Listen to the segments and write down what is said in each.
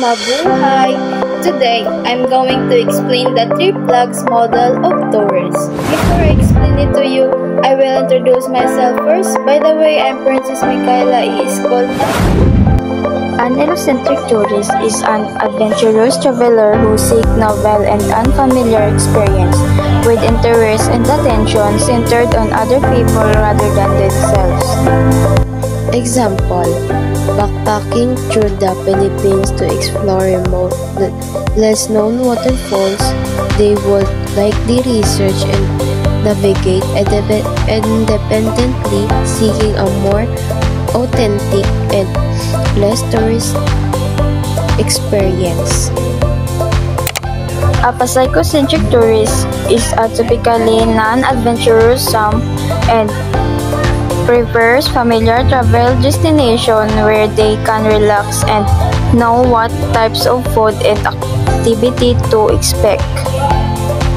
Mabuhay! Today, I'm going to explain the Trip Vlogs model of tours. Before I explain it to you, I will introduce myself first. By the way, I'm Princess Michaela E. Escolta. An heliocentric tourist is an adventurous traveler who seeks novel and unfamiliar experience, with interest and attention centered on other people rather than themselves. Example: backpacking through the Philippines to explore remote, less known waterfalls. They would likely research and navigate independently, seeking a more authentic and less tourist experience. A psychocentric tourist is a typically non-adventurous and prefers familiar travel destination where they can relax and know what types of food and activity to expect.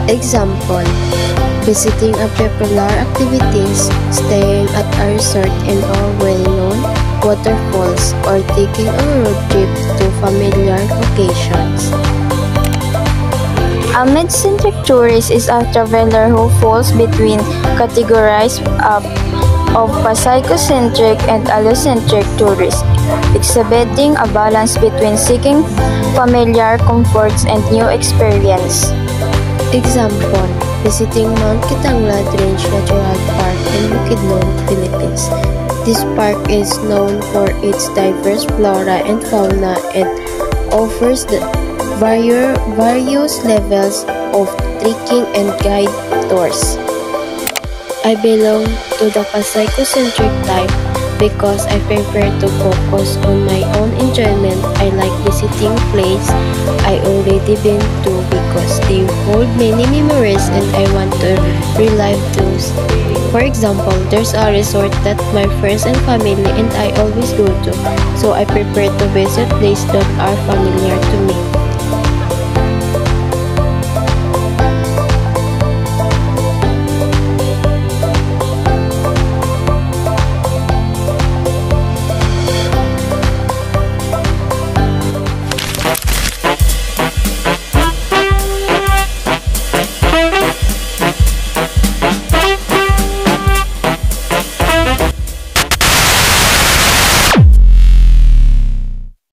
Example: visiting a popular activities, staying at a resort in a well-known waterfalls, or taking a road trip to familiar locations. A mid-centric tourist is a traveler who falls between categories of psychocentric and allocentric tourists, exhibiting a balance between seeking familiar comforts and new experience. Example: visiting Mount Kitanglad Range Natural Park in Bukidnon, Philippines. This park is known for its diverse flora and fauna and offers the various levels of trekking and guide tours. I belong to the psychocentric type because I prefer to focus on my own enjoyment. I like visiting places I already been to because they hold many memories and I want to relive those. For example, there's a resort that my friends and family and I always go to, so I prefer to visit places that are familiar to me.